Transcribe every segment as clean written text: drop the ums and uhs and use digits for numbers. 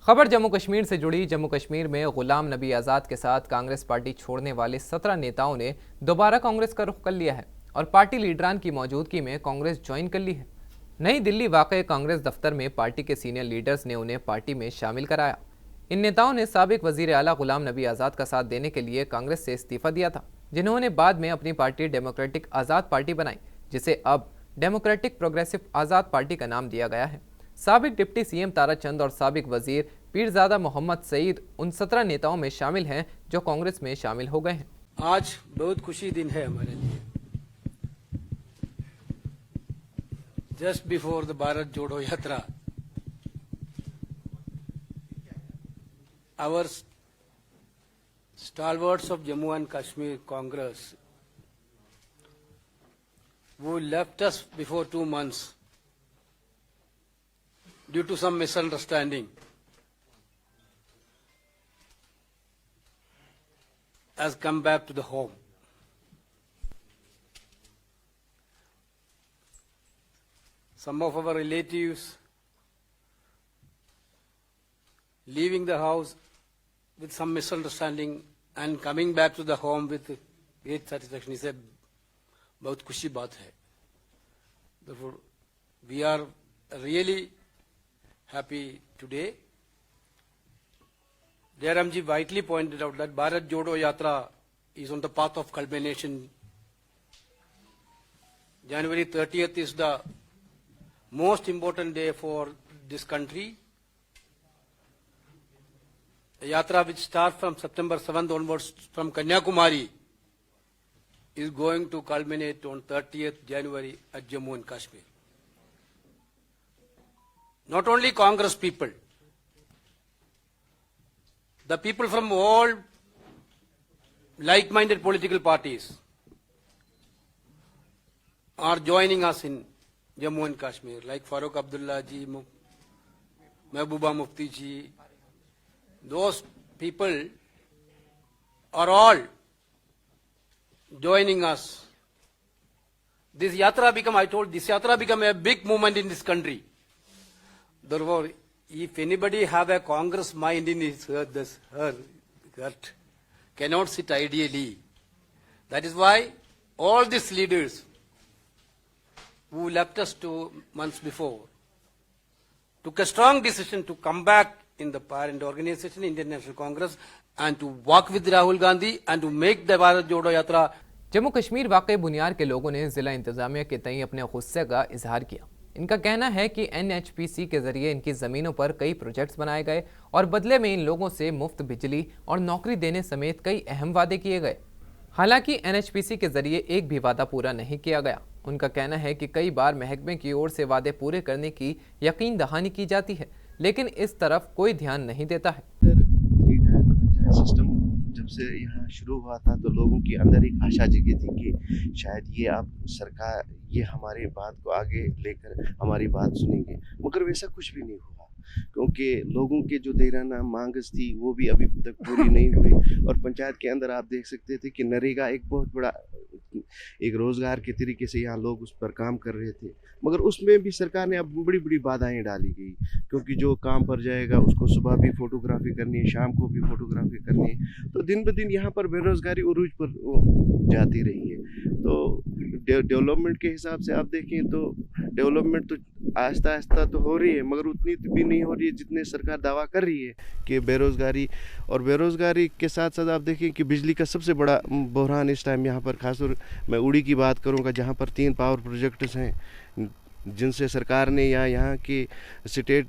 खबर जम्मू कश्मीर से जुड़ी। जम्मू कश्मीर में गुलाम नबी आज़ाद के साथ कांग्रेस पार्टी छोड़ने वाले 17 नेताओं ने दोबारा कांग्रेस का रुख कर लिया है और पार्टी लीडरान की मौजूदगी में कांग्रेस ज्वाइन कर ली है। नई दिल्ली वाक़ कांग्रेस दफ्तर में पार्टी के सीनियर लीडर्स ने उन्हें पार्टी में शामिल कराया। इन नेताओं ने साबिक वजीर आला गुलाम नबी आज़ाद का साथ देने के लिए कांग्रेस से इस्तीफा दिया था, जिन्होंने बाद में अपनी पार्टी डेमोक्रेटिक आज़ाद पार्टी बनाई, जिसे अब डेमोक्रेटिक प्रोग्रेसिव आज़ाद पार्टी का नाम दिया गया है। साबिक डिप्टी सीएम तारा चंद और साबिक वजीर पीरजादा मोहम्मद सईद उन 17 नेताओं में शामिल हैं जो कांग्रेस में शामिल हो गए हैं। आज बहुत खुशी दिन है हमारे लिए। जस्ट बिफोर द भारत जोड़ो यात्रा, our stalwarts of Jammu and Kashmir Congress who left us before 2 months due to some misunderstanding has come back to the home. Some of our relatives leaving the house with some misunderstanding and coming back to the home with great satisfaction is a बहुत खुशी बात है। Therefore, we are really happy today. Jairamji rightly pointed out that Bharat Jodo Yatra is on the path of culmination. January 30th is the most important day for this country. A yatra which starts from September 7th onwards from Kanyakumari is going to culminate on 30th January at Jammu and Kashmir. Not only Congress people, the people from all like-minded political parties are joining us in Jammu and Kashmir, like Farooq Abdullah ji, Mehbooba Mufti ji. Those people are all joining us. This yatra become a big movement in this country. Therefore, if anybody have a Congress mind in his heart cannot sit ideally. That is why all these leaders who left us 2 months before took a strong decision to come back in the parent organization, Indian National Congress, and to work with Rahul Gandhi and to make the Bharat Jodo Yatra. Jammu Kashmir वाक़ई बुनियाद के लोगों ने जिला इंतजामिया के तई अपने गुस्से का इजहार किया। इनका कहना है कि एनएचपीसी के जरिए इनकी ज़मीनों पर कई प्रोजेक्ट्स बनाए गए और बदले में इन लोगों से मुफ्त बिजली और नौकरी देने समेत कई अहम वादे किए गए। हालांकि एनएचपीसी के जरिए एक भी वादा पूरा नहीं किया गया। उनका कहना है कि कई बार महकमे की ओर से वादे पूरे करने की यकीन दहानी की जाती है, लेकिन इस तरफ कोई ध्यान नहीं देता है। पंचायत सिस्टम जब से यहाँ शुरू हुआ था तो लोगों के अंदर एक आशा जगी थी कि शायद ये अब सरकार ये हमारी बात को आगे लेकर हमारी बात सुनेंगे, मगर वैसा कुछ भी नहीं हुआ, क्योंकि लोगों के जो देराना मांग थी वो भी अभी तक पूरी नहीं हुई। और पंचायत के अंदर आप देख सकते थे कि नरेगा एक बहुत बड़ा एक रोजगार के तरीके से यहाँ लोग उस पर काम कर रहे थे, मगर उसमें भी सरकार ने अब बड़ी बड़ी बाधाएं डाली गई, क्योंकि जो काम पर जाएगा उसको सुबह भी फोटोग्राफी करनी है, शाम को भी फोटोग्राफी करनी है। तो दिन ब दिन यहाँ पर बेरोजगारी उरूज पर जाती रही है। तो डेवलपमेंट के हिसाब से आप देखें तो डेवलपमेंट तो आहिस्ता आहिस्ता तो हो रही है, मगर उतनी भी नहीं हो रही है जितने सरकार दावा कर रही है कि बेरोजगारी के साथ साथ आप देखें कि बिजली का सबसे बड़ा बहरान इस टाइम यहाँ पर, खासतौर मैं उड़ी की बात करूँगा, जहाँ पर 3 पावर प्रोजेक्ट्स हैं जिनसे सरकार ने या यहाँ की स्टेट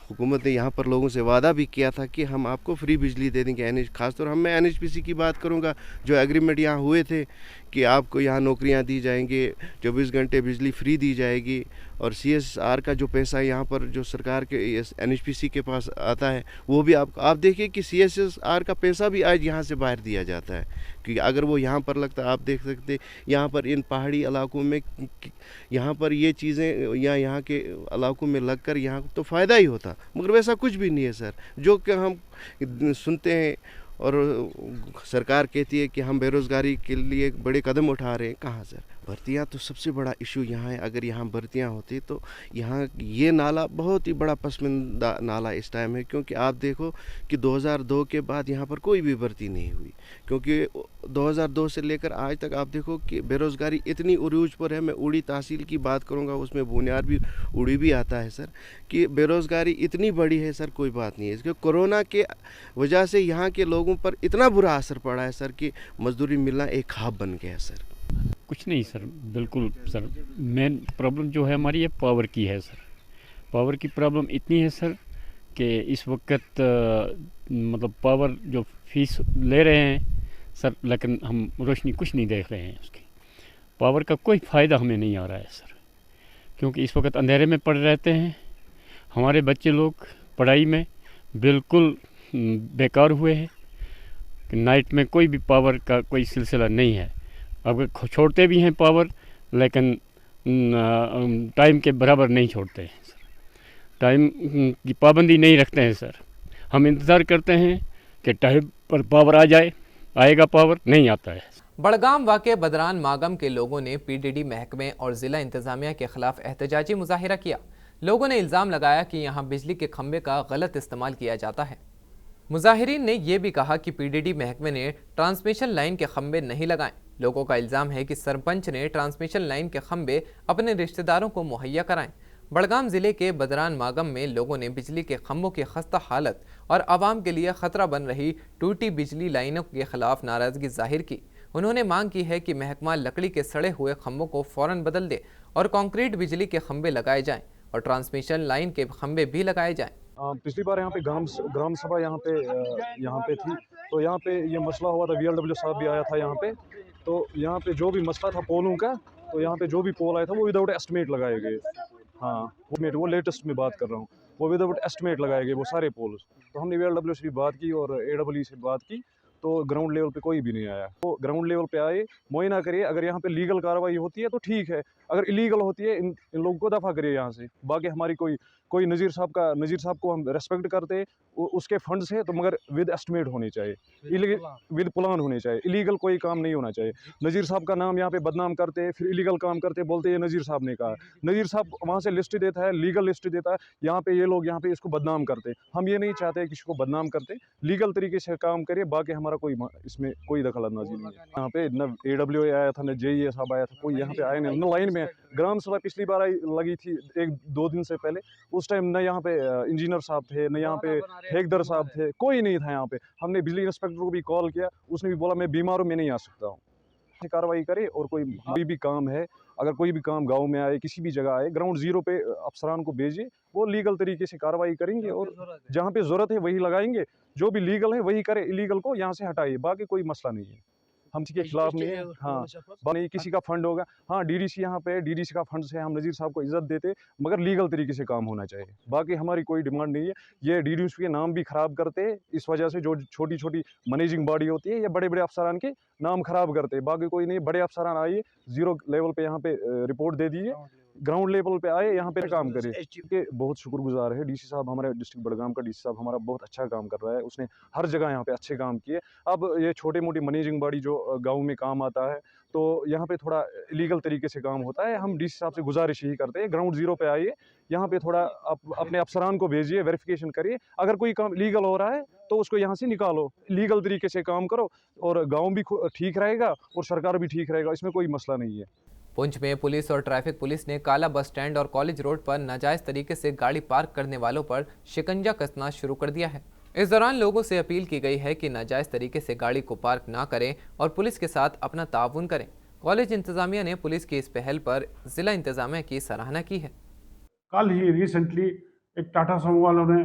हुकूमत ने यहाँ पर लोगों से वादा भी किया था कि हम आपको फ्री बिजली दे देंगे। खासतौर मैं एनएचपीसी की बात करूँगा, जो एग्रीमेंट यहाँ हुए थे कि आपको यहाँ नौकरियाँ दी जाएंगे, 24 घंटे बिजली फ्री दी जाएगी, और सीएसआर का जो पैसा यहाँ पर जो सरकार के एनएचपीसी के पास आता है वो भी आप देखिए कि सीएसआर का पैसा भी आज यहाँ से बाहर दिया जाता है, क्योंकि अगर वो यहाँ पर लगता, आप देख सकते यहाँ पर इन पहाड़ी इलाकों में यहाँ पर ये चीज़ें या यहाँ के इलाकों में लगकर यहाँ तो फ़ायदा ही होता, मगर वैसा कुछ भी नहीं है सर। जो कि हम सुनते हैं और सरकार कहती है कि हम बेरोज़गारी के लिए बड़े कदम उठा रहे हैं, कहाँ सर? भर्तियां तो सबसे बड़ा इशू यहाँ है। अगर यहाँ भर्तियां होती तो यहाँ ये नाला बहुत ही बड़ा पसमानदा नाला इस टाइम है, क्योंकि आप देखो कि 2002 के बाद यहाँ पर कोई भी भर्ती नहीं हुई, क्योंकि 2002 से लेकर आज तक आप देखो कि बेरोज़गारी इतनी उरूज पर है। मैं उड़ी तहसील की बात करूँगा, उसमें बुनियाद भी उड़ी भी आता है सर, कि बेरोज़गारी इतनी बड़ी है सर, कोई बात नहीं है। इसके कोरोना के वजह से यहाँ के लोगों पर इतना बुरा असर पड़ा है सर कि मजदूरी मिलना एक ख्वाब बन गया है सर। कुछ नहीं सर, बिल्कुल सर। मेन प्रॉब्लम जो है हमारी ये पावर की है सर। पावर की प्रॉब्लम इतनी है सर कि इस वक्त मतलब पावर जो फीस ले रहे हैं सर, लेकिन हम रोशनी कुछ नहीं देख रहे हैं उसकी। पावर का कोई फ़ायदा हमें नहीं आ रहा है सर, क्योंकि इस वक्त अंधेरे में पड़े रहते हैं। हमारे बच्चे लोग पढ़ाई में बिल्कुल बेकार हुए हैं। नाइट में कोई भी पावर का कोई सिलसिला नहीं है। अगर छोड़ते भी हैं पावर, लेकिन टाइम के बराबर नहीं छोड़ते हैं सर। टाइम की पाबंदी नहीं रखते हैं सर। हम इंतज़ार करते हैं कि टाइम पर पावर आ जाए, आएगा पावर, नहीं आता है। बड़गाम वाक़े बदरान मागम के लोगों ने पीडीडी महकमे और ज़िला इंतज़ामिया के खिलाफ एहतजाजी मुजाहिरा किया। लोगों ने इल्ज़ाम लगाया कि यहाँ बिजली के खंभे का गलत इस्तेमाल किया जाता है। मुजाहिरीन ने यह भी कहा कि पीडीडी महकमे ने ट्रांसमिशन लाइन के खंभे नहीं लगाए। लोगों का इल्ज़ाम है कि सरपंच ने ट्रांसमिशन लाइन के खंभे अपने रिश्तेदारों को मुहैया कराएं। बड़गाम ज़िले के बदरान मागम में लोगों ने बिजली के खंभों की खस्ता हालत और आवाम के लिए ख़तरा बन रही टूटी बिजली लाइनों के खिलाफ नाराज़गी जाहिर की। उन्होंने मांग की है कि महकमा लकड़ी के सड़े हुए खंभों को फ़ौरन बदल दे और कंक्रीट बिजली के खंभे लगाए जाएं और ट्रांसमिशन लाइन के खंभे भी लगाए जाएं। पिछली बार यहाँ पे ग्राम सभा यहाँ पे थी, तो यहाँ पे ये मसला हुआ था। VLW साहब भी आया था यहाँ पे। तो यहाँ पे जो भी मसला था पोलों का, तो यहाँ पे जो भी पोल आया था वो विदाउट एस्टिमेट लगाए गए। हाँ, वो लेटेस्ट में बात कर रहा हूँ, वो विदाउट एस्टिमेट लगाए गए वो सारे पोल। तो हमने VLW से भी बात की और AEE से बात की, तो ग्राउंड लेवल पे कोई भी नहीं आया। तो ग्राउंड लेवल पे आए, मुआयना करिए। अगर यहाँ पे लीगल कार्रवाई होती है तो ठीक है, अगर इलीगल होती है इन लोगों को दफ़ा करिए यहाँ से। बाकी हमारी कोई नज़ीर साहब को हम रेस्पेक्ट करते हैं, उसके फंड्स है, तो मगर विद एस्टिमेट होने चाहिए, विद प्लान होने चाहिए। इलीगल कोई काम नहीं होना चाहिए। नज़ीर साहब का नाम यहाँ पे बदनाम करते हैं, फिर इलीगल काम करते, बोलते हैं नज़ीर साहब ने कहा। नज़ीर साहब वहाँ से लिस्ट देता है, लीगल लिस्ट देता है, यहाँ पे ये लोग यहाँ पे इसको बदनाम करते। हम ये नहीं चाहते किसी को बदनाम करते, लीगल तरीके से काम करिए। बाकी हमारा इसमें कोई दखल अंदाजी नहीं है। यहाँ पे न AWA आया था, न JEA साहब आया था, कोई यहाँ पे आया नहीं। न लाइन में ग्राम सभा पिछली बार लगी थी 1-2 दिन से पहले, उस टाइम न यहाँ पे इंजीनियर साहब थे, न यहाँ पे ठेकेदार साहब थे, कोई नहीं था यहाँ पे। हमने बिजली इंस्पेक्टर को भी कॉल किया, उसने भी बोला मैं बीमार हूँ, मैं नहीं आ सकता हूँ। कार्रवाई करे और कोई भी काम है, अगर कोई भी काम गांव में आए, किसी भी जगह आए, ग्राउंड जीरो पे अफसरान को भेजिए, वो लीगल तरीके से कार्रवाई करेंगे और जहाँ पे ज़रूरत है वही लगाएंगे। जो भी लीगल है वही करे, इलीगल को यहाँ से हटाइए। बाकी कोई मसला नहीं है, हम किसी के खिलाफ नहीं है। हाँ, नहीं किसी का फंड होगा। हाँ, DDC यहाँ पे DDC का फंड से हम नज़ीर साहब को इज्जत देते, मगर लीगल तरीके से काम होना चाहिए। बाकी हमारी कोई डिमांड नहीं है। ये DDC के नाम भी ख़राब करते हैं, इस वजह से जो छोटी छोटी मैनेजिंग बॉडी होती है, ये बड़े बड़े अफसरान के नाम ख़राब करते हैं। बाकी कोई नहीं, बड़े अफसरान आइए, ज़ीरो लेवल पे यहाँ पे रिपोर्ट दे दीजिए, ग्राउंड लेवल पे आए, यहाँ पे काम करे। के बहुत शुक्रगुजार है DC साहब, हमारे डिस्ट्रिक्ट बड़गाम का DC साहब हमारा बहुत अच्छा काम कर रहा है। उसने हर जगह यहाँ पे अच्छे काम किए। अब ये छोटे मोटी मैनेजिंग बॉडी जो गांव में काम आता है, तो यहाँ पे थोड़ा इलीगल तरीके से काम होता है। हम DC साहब से गुजारिश यही करते हैं, ग्राउंड जीरो पे आइए, यहाँ पे थोड़ा अपने अफसरान को भेजिए, वेरिफिकेशन करिए। अगर कोई काम लीगल हो रहा है तो उसको यहाँ से निकालो, लीगल तरीके से काम करो, और गाँव भी ठीक रहेगा और सरकार भी ठीक रहेगा, इसमें कोई मसला नहीं है। पुंछ में पुलिस और ट्रैफिक पुलिस ने काला बस स्टैंड और कॉलेज रोड पर नाजायज तरीके से गाड़ी पार्क करने वालों पर शिकंजा कसना शुरू कर दिया है। इस दौरान लोगों से अपील की गई है कि नाजायज तरीके से गाड़ी को पार्क ना करें और पुलिस के साथ अपना ताउन करें। कॉलेज इंतजामिया ने पुलिस की इस पहल पर जिला इंतजामिया की सराहना की है। कल ही रिसेंटली एक टाटा सुमो वालों ने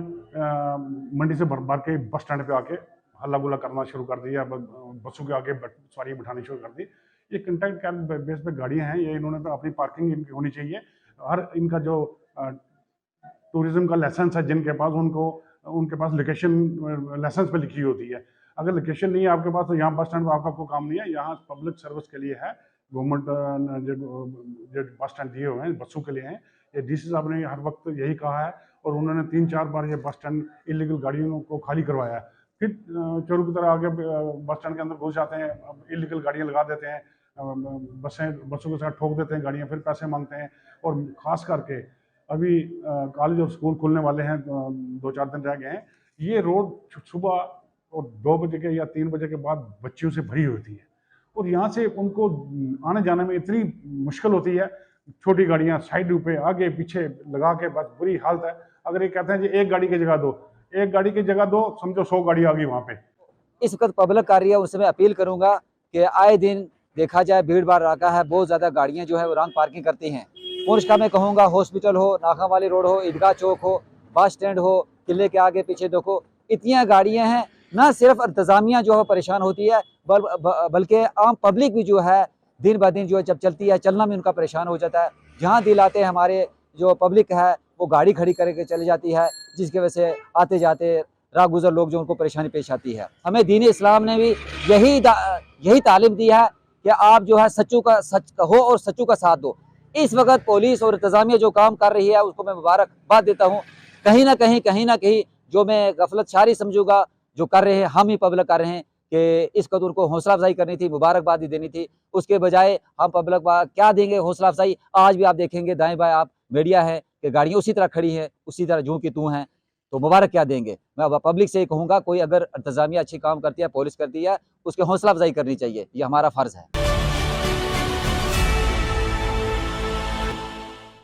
मंडी से भर के बस स्टैंड पे आके हल्ला गुल्ला करना शुरू कर दिया, बसों के आगे सवारी बिठानी शुरू कर दी। ये कंटेंट कैब बेस पे गाड़ियाँ हैं, ये इन्होंने अपनी पार्किंग इनकी होनी चाहिए। हर इनका जो टूरिज्म का लाइसेंस है जिनके पास, उनके पास लोकेशन लाइसेंस पे लिखी होती है। अगर लोकेशन नहीं है आपके पास तो यहाँ बस स्टैंड पर आपका कोई काम नहीं है। यहाँ पब्लिक सर्विस के लिए है, गवर्नमेंट जो बस स्टैंड दिए हुए हैं बसों के लिए हैं। ये DC साहब ने हर वक्त यही कहा है और उन्होंने 3-4 बार ये बस स्टैंड इलीगल गाड़ियों को खाली करवाया है। फिर चोरों की तरह आगे बस स्टैंड के अंदर घुस जाते हैं, इलीगल गाड़ियाँ लगा देते हैं, बसों के साथ ठोक देते हैं गाड़ियाँ, फिर पैसे मांगते हैं। और ख़ास करके अभी कॉलेज और स्कूल खुलने वाले हैं, 2-4 दिन रह गए हैं, ये रोड सुबह और 2 बजे के या 3 बजे के बाद बच्चियों से भरी होती है और यहाँ से उनको आने जाने में इतनी मुश्किल होती है। छोटी गाड़ियाँ साइड पे आगे पीछे लगा के बस बुरी हालत है। अगर ये कहते हैं जी एक गाड़ी की जगह दो, एक गाड़ी की जगह दो, समझो 100 गाड़ी आ गई वहाँ पे। इस वक्त पब्लिक कार्य है, उससे मैं अपील करूंगा कि आए दिन देखा जाए भीड़ भाड़ रखा है, बहुत ज़्यादा गाड़ियां जो है वो रॉन्ग पार्किंग करती हैं। पुरुष का मैं कहूँगा हॉस्पिटल हो, नाखा वाली रोड हो, ईदगाह चौक हो, बस स्टैंड हो, किले के आगे पीछे देखो, इतनी गाड़ियाँ हैं। न सिर्फ इंतज़ामिया जो है परेशान होती है, बल्कि आम पब्लिक भी जो है दिन ब दिन जो है जब चलती है, चलना में उनका परेशान हो जाता है। जहाँ दिल आते हैं हमारे जो पब्लिक है वो गाड़ी खड़ी करके चली जाती है, जिसकी वजह से आते जाते राह गुजर लोग जो उनको परेशानी पेश आती है। हमें दीन इस्लाम ने भी यही तालीम दी है कि आप जो है सच्चू का सच कहो और सच्चू का साथ दो। इस वक्त पुलिस और इंतजामिया जो काम कर रही है उसको मैं मुबारकबाद देता हूँ। कहीं ना कहीं जो मैं गफलत शारी समझूंगा जो कर रहे हैं, हम ही पब्लिक कर रहे हैं कि इस कदर को हौसला अफजाई करनी थी, मुबारकबादी देनी थी। उसके बजाय हम पब्लिक क्या देंगे हौसला अफजाई। आज भी आप देखेंगे दाएं बाएं आप मीडिया है कि गाड़ियाँ उसी तरह खड़ी हैं, उसी तरह जूं की तू हैं, तो मुबारक क्या देंगे। मैं पब्लिक से ही कहूँगा कोई अगर इंतजामिया अच्छी काम करती है, पुलिस करती है, उसके हौसला अफजाई करनी चाहिए, ये हमारा फ़र्ज़ है।